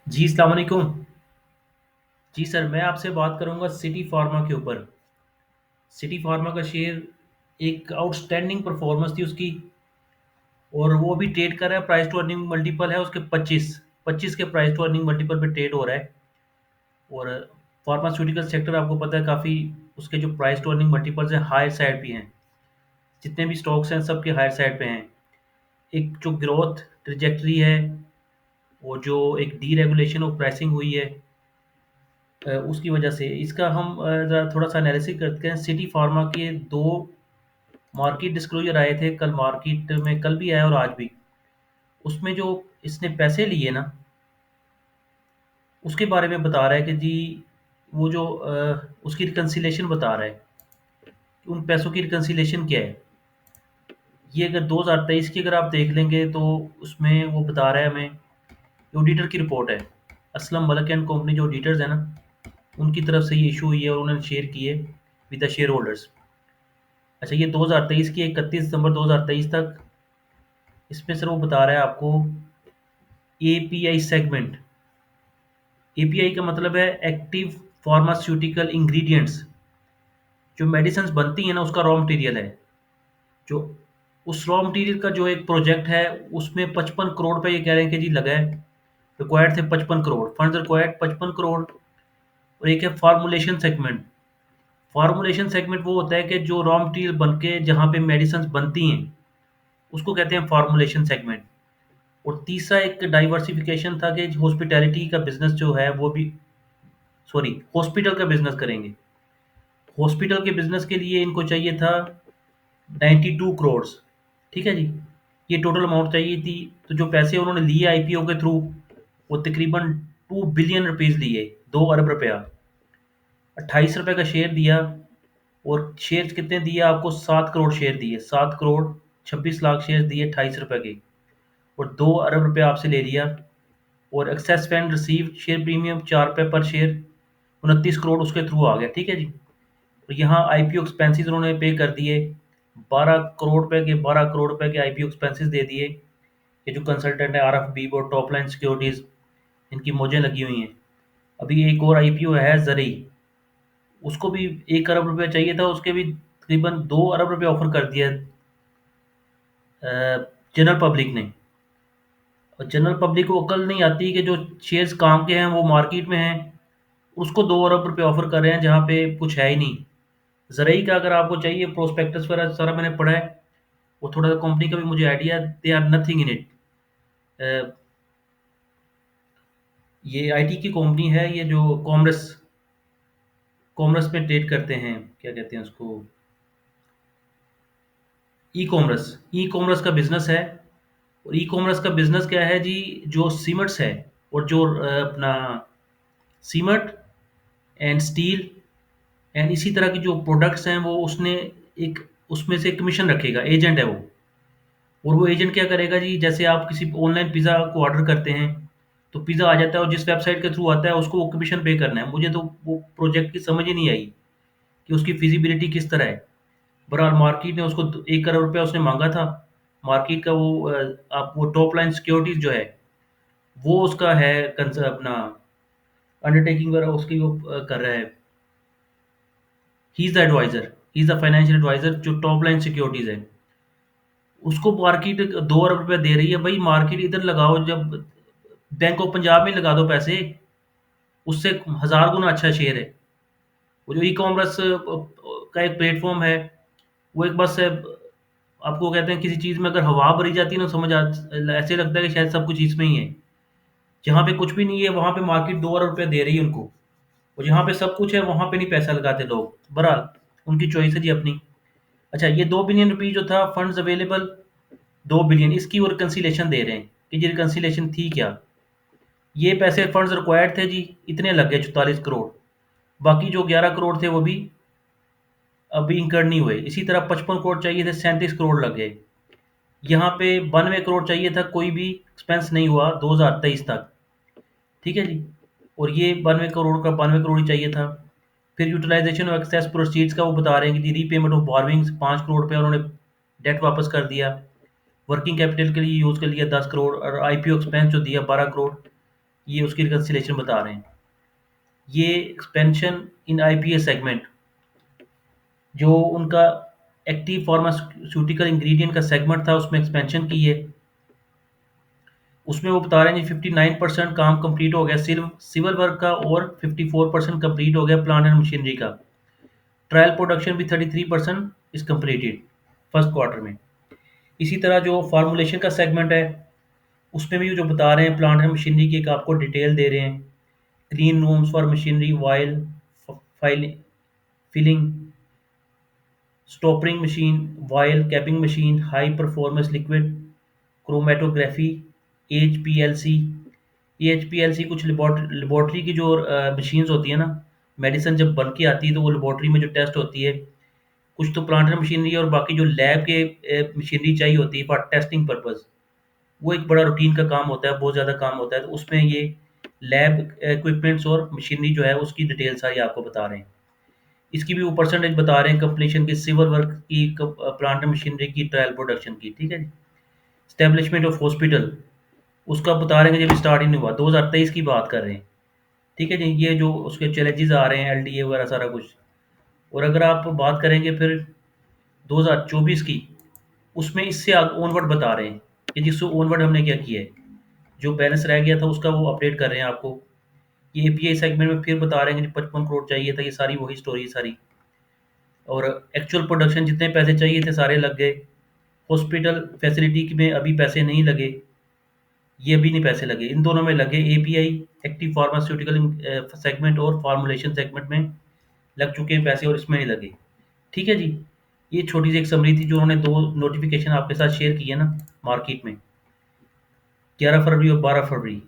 जी, अस्सलाम वालेकुम। जी सर, मैं आपसे बात करूँगा सिटी फार्मा के ऊपर। सिटी फार्मा का शेयर एक आउटस्टैंडिंग परफॉर्मेंस थी उसकी और वो अभी ट्रेड कर रहा है, प्राइस टू अर्निंग मल्टीपल है उसके 25, 25 के प्राइस टू अर्निंग मल्टीपल पे ट्रेड हो रहा है। और फार्मास्यूटिकल सेक्टर आपको पता है काफ़ी, उसके जो प्राइस टू अर्निंग मल्टीपल्स हैं हायर साइड पे हैं। जितने भी स्टॉक्स हैं सबके हायर साइड पे हैं। एक जो ग्रोथ ट्रैजेक्टरी है, वो जो एक डीरेगुलेशन ऑफ प्राइसिंग हुई है, उसकी वजह से इसका हम ज़रा थोड़ा-सा एनालिसिस करते हैं। सिटी फार्मा के 2 मार्केट डिस्क्लोज़र आए थे, कल मार्केट में कल भी आया और आज भी। उसमें जो इसने पैसे लिए ना, उसके बारे में बता रहा है कि जी वो जो उसकी रिकन्सिलिएशन बता रहा है, कि उन पैसों की रिकन्सिलिएशन क्या है। ये अगर 2023 की अगर आप देख लेंगे तो उसमें वो बता रहा है हमें, ऑडिटर की रिपोर्ट है। असलम मलिक एंड कंपनी जो ऑडिटर्स हैं ना, उनकी तरफ से ये इश्यू हुई है और उन्होंने शेयर की है विद द शेयर होल्डर्स। अच्छा, ये 2023 की 31 दिसंबर 2023 तक। इसमें सर वो बता रहा है आपको एपीआई सेगमेंट। एपीआई का मतलब है एक्टिव फार्मास्यूटिकल इंग्रेडिएंट्स। जो मेडिसिन बनती है ना, उसका रॉ मटेरियल है। जो उस रॉ मटेरियल का जो एक प्रोजेक्ट है, उसमें 55 करोड़ पे ये कह रहे हैं कि जी लगा है। रिक्वायर्ड थे 55 करोड़, फंड्स रिक्वायर्ड 55 करोड़। और एक है फार्मूलेशन सेगमेंट। फार्मूलेशन सेगमेंट वो होता है कि जो रॉ मटेरियल बन के जहाँ पे मेडिसिन बनती हैं, उसको कहते हैं फार्मूलेशन सेगमेंट। और तीसरा एक डाइवर्सिफिकेशन था कि हॉस्पिटैलिटी का बिजनेस जो है वो भी, सॉरी, हॉस्पिटल का बिजनेस करेंगे। हॉस्पिटल के बिजनेस के लिए इनको चाहिए था 92 करोड़। ठीक है जी, ये टोटल अमाउंट चाहिए थी। तो जो पैसे उन्होंने लिए आईपीओ के थ्रू, वो तकरीबन 2 बिलियन रुपीज़ लिए, 2 अरब रुपया। 28 रुपये का शेयर दिया। और शेयर कितने दिए आपको? 7 करोड़ शेयर दिए, 7 करोड़ 26 लाख शेयर दिए 28 रुपये के। और 2 अरब रुपये आपसे ले लिया। और excess fund received share premium 4 रुपये पर शेयर, 29 करोड़ उसके थ्रू आ गया। ठीक है जी। और यहाँ आईपीओ एक्सपेंसेस उन्होंने पे कर दिए, 12 करोड़ रुपए के आईपीओ एक्सपेंसेस दे दिए। ये जो कंसल्टेंट है आर एफ बी और टॉप लाइन सिक्योरिटीज, इनकी मौजें लगी हुई हैं। अभी एक और आईपीओ है जरी, उसको भी 1 अरब रुपया चाहिए था, उसके भी तकरीबन 2 अरब रुपये ऑफर कर दिया जनरल पब्लिक ने। और जनरल पब्लिक को अकल नहीं आती कि जो शेयर्स काम के हैं वो मार्केट में हैं, उसको 2 अरब रुपये ऑफर कर रहे हैं जहाँ पे कुछ है ही नहीं। ज़रई का अगर आपको चाहिए प्रोस्पेक्टस वगैरह सारा मैंने पढ़ा है, वो थोड़ा सा कंपनी का भी मुझे idea, they are nothing in it. ये आईटी की कंपनी है, ये जो कॉमर्स कॉमर्स में ट्रेड करते हैं, क्या कहते हैं उसको, ई कॉमर्स। ई कॉमर्स का बिजनेस है। और ई कॉमर्स का बिजनेस क्या है जी? जो सीमेंट्स है, और जो अपना सीमेंट एंड स्टील एंड इसी तरह की जो प्रोडक्ट्स हैं, वो उसने एक उसमें से कमीशन रखेगा, एजेंट है वो। और वो एजेंट क्या करेगा जी? जैसे आप किसी ऑनलाइन पिज़्ज़ा को ऑर्डर करते हैं, तो पिज़्ज़ा आ जाता है और जिस वेबसाइट के थ्रू आता है उसको वो कमीशन पे करना है। मुझे तो वो प्रोजेक्ट की समझ ही नहीं आई कि उसकी फिजिबिलिटी किस तरह है। बहरहाल मार्केट ने उसको 1 करोड़ रुपया उसने मांगा था। मार्केट का वो आप वो टॉप लाइन सिक्योरिटीज जो है, वो उसका है अपना अंडरटेकिंग वगैरह उसकी वो कर रहा है। He is the adviser, he is the financial adviser जो टॉप लाइन सिक्योरिटीज है। उसको मार्केट 2 अरब रुपया दे रही है। भाई मार्केट इधर लगाओ, जब बैंक ऑफ पंजाब में लगा दो पैसे, उससे 1000 गुना अच्छा शेयर है। वो जो ई कॉमर्स का एक प्लेटफॉर्म है, वो एक बस आपको कहते हैं किसी चीज़ में अगर हवा भरी जाती है ना, ऐसे लगता है कि शायद सब कुछ इसमें ही है। जहाँ पे कुछ भी नहीं है वहाँ पे मार्केट 2 अरब रुपया दे रही है उनको। और जहाँ पे सब कुछ है वहाँ पे नहीं पैसा लगाते लोग। बहरहाल उनकी चॉइस है जी अपनी। अच्छा, ये 2 बिलियन रुपीज़ जो था फंड्स अवेलेबल, 2 बिलियन इसकी वो रिकन्सिलेशन दे रहे हैं कि ये रिकन्सिलेशन थी क्या। ये पैसे फंड्स रिक्वायर्ड थे जी, इतने लग गए 44 करोड़। बाकी जो 11 करोड़ थे वो भी अभी इंकर्ड नहीं हुए। इसी तरह 55 करोड़ चाहिए थे, 37 करोड़ लग गए। यहाँ पे 92 करोड़ चाहिए था, कोई भी एक्सपेंस नहीं हुआ 2023 तक। ठीक है जी। और ये 92 करोड़ का 92 करोड़ ही चाहिए था। फिर यूटिलाइजेशन ऑफ एक्सेस प्रोसीड्स का वो बता रहे हैं कि रीपेमेंट ऑफ बॉरविंग्स 5 करोड़ पे उन्होंने डेट वापस कर दिया। वर्किंग कैपिटल के लिए यूज़ कर लिया 10 करोड़, और आईपीओ एक्सपेंस जो दिया 12 करोड़। ये उसकी रिकन्सिलेशन बता रहे हैं। ये एक्सपेंशन इन आईपीए सेगमेंट, जो उनका एक्टिव फार्मास्यूटिकल इंग्रेडिएंट का सेगमेंट था, उसमें एक्सपेंशन की है। उसमें वो बता रहे हैं जी 59% काम कंप्लीट हो गया सिर्फ सिविल वर्क का, और 54% कंप्लीट हो गया प्लांट एंड मशीनरी का। ट्रायल प्रोडक्शन भी 33% इज कंप्लीटेड फर्स्ट क्वार्टर में। इसी तरह जो फार्मूलेशन का सेगमेंट है, उसमें भी जो बता रहे हैं प्लांट एंड मशीनरी की एक आपको डिटेल दे रहे हैं। Clean rooms for machinery, vial filling, filling, stoppering machine, vial capping machine, high performance liquid chromatography, H P L C. ये एच पी एल सी कुछ लेबॉर्ट्री की जो मशीन्स होती है ना, मेडिसिन जब बन के आती है तो वो लेबॉर्ट्री में जो टेस्ट होती है, कुछ तो प्लांट एंड मशीनरी और बाकी जो लैब के मशीनरी चाहिए होती है फॉर टेस्टिंग पर्पज़, वो एक बड़ा रूटीन का काम होता है, बहुत ज़्यादा काम होता है। तो उसमें ये लैब इक्विपमेंट्स और मशीनरी जो है उसकी डिटेल सारी आपको बता रहे हैं। इसकी भी वो परसेंटेज बता रहे हैं कंप्लीशन की, सिविल वर्क की, प्लांट एंड मशीनरी की, ट्रायल प्रोडक्शन की। ठीक है जी। स्टैब्लिशमेंट ऑफ हॉस्पिटल, उसका बता रहे हैं जब स्टार्ट ही नहीं हुआ, 2023 की बात कर रहे हैं। ठीक है जी। ये जो उसके चैलेंजेस आ रहे हैं, एलडीए वगैरह सारा कुछ। और अगर आप बात करेंगे फिर 2024 की, उसमें इससे ऑनवर्ड बता रहे हैं कि जिससे ऑनवर्ड हमने क्या किया है, जो बैलेंस रह गया था उसका वो अपडेट कर रहे हैं आपको। ये एपीआई सेगमेंट में फिर बता रहे हैं कि 55 करोड़ चाहिए था, ये सारी वही स्टोरी सारी। और एक्चुअल प्रोडक्शन जितने पैसे चाहिए थे सारे लग गए। हॉस्पिटल फैसिलिटी में अभी पैसे नहीं लगे, ये भी नहीं पैसे लगे, इन दोनों में लगे। एपीआई एक्टिव फार्मास्यूटिकल सेगमेंट और फार्मूलेशन सेगमेंट में लग चुके हैं पैसे, और इसमें नहीं लगे। ठीक है जी। ये छोटी सी एक समरी थी जो उन्होंने दो नोटिफिकेशन आपके साथ शेयर किए ना मार्केट में, 11 फरवरी और 12 फरवरी,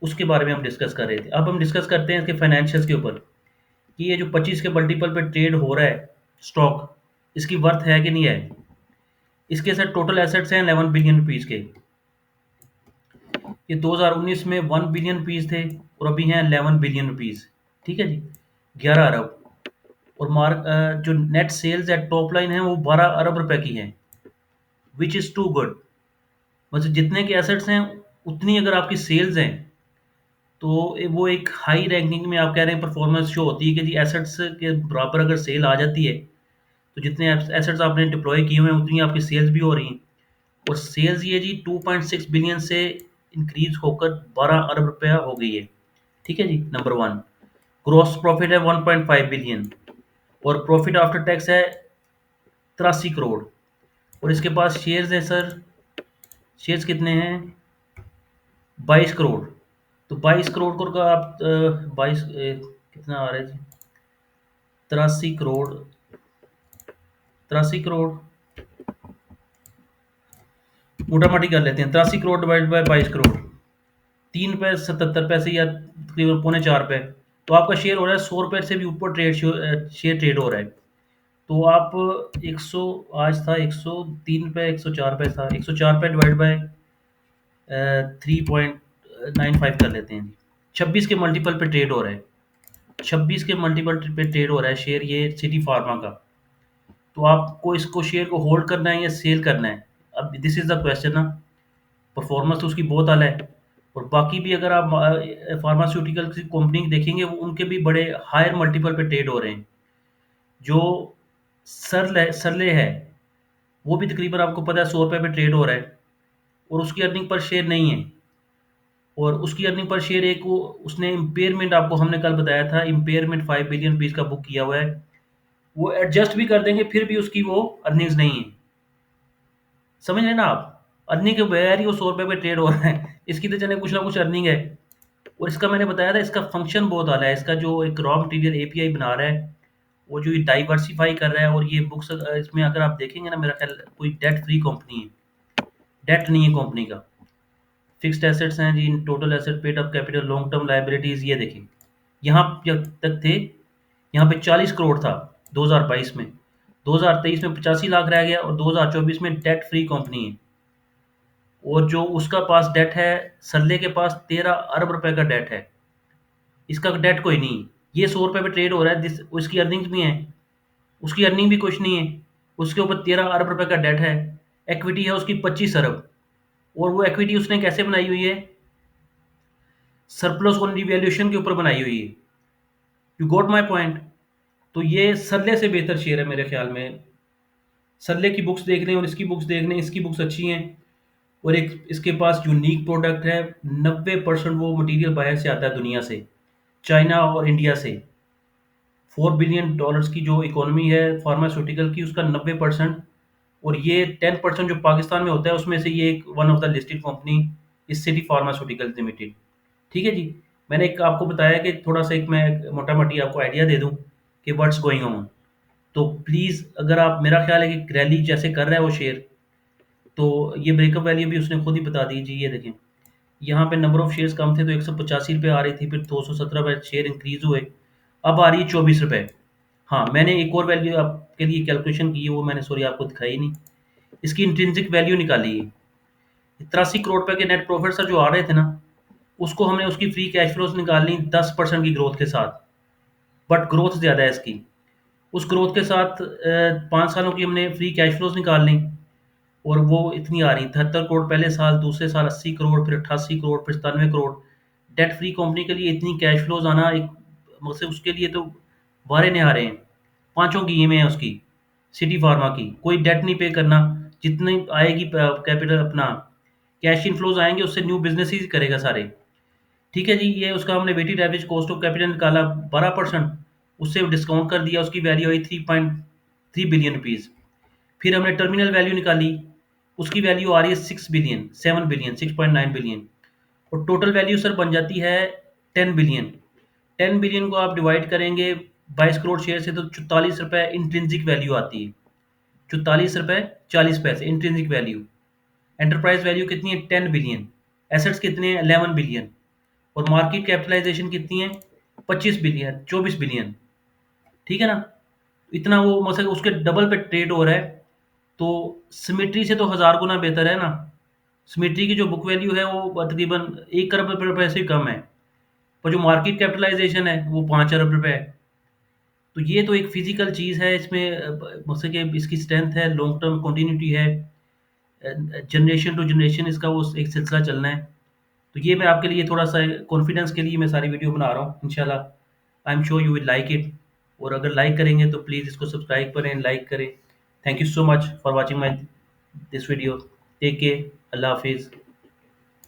उसके बारे में हम डिस्कस कर रहे थे। अब हम डिस्कस करते हैं इसके फाइनेंशियल्स के ऊपर, कि ये जो 25 के मल्टीपल पे ट्रेड हो रहा है स्टॉक, इसकी वर्थ है कि नहीं है। इसके साथ टोटल एसेट्स हैं 11 बिलियन रुपीज़ के। ये 2019 में 1 बिलियन रुपीज़ थे, और अभी हैं 11 बिलियन रुपीज़। ठीक है जी। 11 अरब। और जो नेट सेल्स है, टॉप लाइन है, वो 12 अरब रुपए की है, विच इज़ टू गुड। मतलब जितने के एसेट्स हैं उतनी अगर आपकी सेल्स हैं, तो वो एक हाई रैंकिंग में आप कह रहे हैं परफॉर्मेंस शो होती है कि जी एसेट्स के बराबर अगर सेल आ जाती है, तो जितने एसेट्स आपने डिप्लॉय किए हुए हैं उतनी आपकी सेल्स भी हो रही हैं। और सेल्स ये जी 2.6 बिलियन से इंक्रीज होकर 12 अरब रुपया हो गई है। ठीक है जी, नंबर वन। ग्रॉस प्रॉफिट है 1.5 बिलियन, और प्रॉफिट आफ्टर टैक्स है 83 करोड़। और इसके पास शेयर्स हैं सर, शेयर्स कितने हैं, 22 करोड़। तो 22 करोड़ को आप 22 कितना आ रहा है जी, 83 करोड़, 83 करोड़ मोटा मोटी कर लेते हैं, 83 करोड़ डिवाइड बाई 22 करोड़, 3 रुपये 77 पैसे या तकरीबन पौने 4 रुपये। तो आपका शेयर हो रहा है 100 रुपये से भी ऊपर शेयर ट्रेड हो रहा है। तो आप 100, आज था 103 रुपये, 104 रुपये था, 104 रुपये डिवाइड बाय 3.95 कर लेते हैं। 26 के मल्टीपल पे ट्रेड हो रहा है, 26 के मल्टीपल पे ट्रेड हो रहा है शेयर ये सिटी फार्मा का। तो आपको इसको शेयर को होल्ड करना है या सेल करना है, अब दिस इज़ द क्वेश्चन ना। परफॉर्मेंस तो उसकी बहुत आला है, और बाकी भी अगर आप फार्मास्यूटिकल की कंपनी देखेंगे, वो उनके भी बड़े हायर मल्टीपल पे ट्रेड हो रहे हैं। जो सरले है, वो भी तकरीबन आपको पता है 100 रुपये पे ट्रेड हो रहा है, और उसकी अर्निंग पर शेयर नहीं है। और उसकी अर्निंग पर शेयर एक वो उसने इम्पेयरमेंट, आपको हमने कल बताया था, इम्पेयरमेंट 5 बिलियन रुपीज़ का बुक किया हुआ है। वो एडजस्ट भी कर देंगे फिर भी उसकी वो अर्निंग्स नहीं है। समझ रहे हैं ना आप, अर्निंग के बगैर ही वो 100 रुपये पे ट्रेड हो रहा है, इसकी तो चले कुछ ना कुछ अर्निंग है। और इसका मैंने बताया था, इसका फंक्शन बहुत आला है। इसका जो एक रॉ मटेरियल एपीआई बना रहा है, वो जो ये डाइवर्सिफाई कर रहा है, और ये बुक्स इसमें अगर आप देखेंगे ना, मेरा ख्याल कोई डेट फ्री कंपनी है, डेट नहीं है कंपनी का। फिक्स्ड एसेट्स हैं जी, total asset, paid up capital, long term liabilities, ये देखें। यहाँ जब तक थे, यहाँ पे 40 करोड़ था 2022 में, 2023 में 85 लाख रह गया, और 2024 में डेट फ्री कंपनी है। और जो उसका पास डेट है, सरले के पास 13 अरब रुपए का डेट है, इसका डेट कोई नहीं। ये 100 रुपये पे ट्रेड हो रहा है, उसकी अर्निंग्स भी हैं, उसकी अर्निंग भी कुछ नहीं है, उसके ऊपर 13 अरब रुपए का डेट है। इक्विटी है उसकी 25 अरब। और वो इक्विटी उसने कैसे बनाई हुई है, सरप्लस ऑन रिवैल्यूएशन के ऊपर बनाई हुई है। You got my point? तो ये सरले से बेहतर शेयर है मेरे ख्याल में। सरले की बुक्स देख लें और इसकी बुक्स देख लें, इसकी बुक्स अच्छी हैं। और एक इसके पास यूनिक प्रोडक्ट है। 90% वो मटेरियल बाहर से आता है दुनिया से, चाइना और इंडिया से। $4 बिलियन की जो इकोनॉमी है फार्मास्यूटिकल की, उसका 90%। और ये 10% जो पाकिस्तान में होता है उसमें से ये एक one of the listed company इस सिटी फार्मास्यूटिकल लिमिटेड। ठीक है जी। मैंने एक आपको बताया कि थोड़ा सा एक मैं मोटा मोटी आपको आइडिया दे दूं कि व्हाट्स गोइंग ऑन। तो प्लीज़, अगर आप, मेरा ख्याल है कि रैली जैसे कर रहा है वो शेयर, तो ये ब्रेकअप वैल्यू भी उसने खुद ही बता दी जी। ये देखें, यहाँ पे नंबर ऑफ शेयर्स कम थे तो 185 रुपये आ रही थी, फिर 217 पे शेयर इंक्रीज हुए, अब आ रही है 24 रुपये। हाँ, मैंने एक और वैल्यू आपके लिए कैलकुलेशन की है, वो मैंने सॉरी आपको दिखाई नहीं। इसकी इंट्रिंसिक वैल्यू निकाली है। 83 करोड़ रुपए के नेट प्रॉफिट सर जो आ रहे थे ना, उसको हमने उसकी फ्री कैश फ्लोज निकालनी 10% की ग्रोथ के साथ। बट ग्रोथ ज़्यादा है इसकी। उस ग्रोथ के साथ 5 सालों की हमने फ्री कैश फ्लोज निकाल ली, और वो इतनी आ रही 73 करोड़ पहले साल, दूसरे साल 80 करोड़, फिर 88 करोड़, फिर 97 करोड़। डेट फ्री कंपनी के लिए इतनी कैश फ्लोज आना एक मतलब उसके लिए तो वारे निहारे हैं। पांचों की में है उसकी, सिटी फार्मा की, कोई डेट नहीं पे करना। जितनी आएगी कैपिटल अपना कैश इनफ्लोज आएंगे, उससे न्यू बिजनेस ही करेगा सारे। ठीक है जी। ये उसका हमने weighted average cost of capital निकाला 12%, उससे डिस्काउंट कर दिया, उसकी वैल्यू आई 3.3 बिलियन रुपीज़। फिर हमने टर्मिनल वैल्यू निकाली, उसकी वैल्यू आ रही है 6 बिलियन, 7 बिलियन, 6.9 बिलियन। और टोटल वैल्यू सर बन जाती है 10 बिलियन। 10 बिलियन को आप डिवाइड करेंगे 22 करोड़ शेयर से, तो 44 रुपये इंट्रिंसिक वैल्यू आती है। 44 रुपये 40 पैसे इंट्रिंसिक वैल्यू। एंटरप्राइज वैल्यू कितनी है? 10 बिलियन। एसेट्स कितने हैं? 11 बिलियन। और मार्केट कैपिटलाइजेशन कितनी है? 25 बिलियन, 24 बिलियन। ठीक है ना? इतना वो मतलब उसके डबल पे ट्रेड हो रहा है। तो सिमेट्री से तो 1000 गुना बेहतर है ना। सिमेट्री की जो बुक वैल्यू है वो तकरीबन 1 करोड़ रुपए से कम है, पर जो मार्केट कैपिटलाइजेशन है वो 5 अरब रुपए है। तो ये तो एक फिजिकल चीज़ है इसमें, मतलब कि इसकी स्ट्रेंथ है, लॉन्ग टर्म कंटिन्यूटी है, जनरेशन टू जनरेशन इसका वो एक सिलसिला चलना है। तो ये मैं आपके लिए थोड़ा सा कॉन्फिडेंस के लिए मैं सारी वीडियो बना रहा हूँ। इंशाल्लाह I am sure you will like it. और अगर लाइक करेंगे तो प्लीज़ इसको सब्सक्राइब करें, लाइक करें। Thank you so much for watching my this video. Take care. अल्लाह हाफिज़।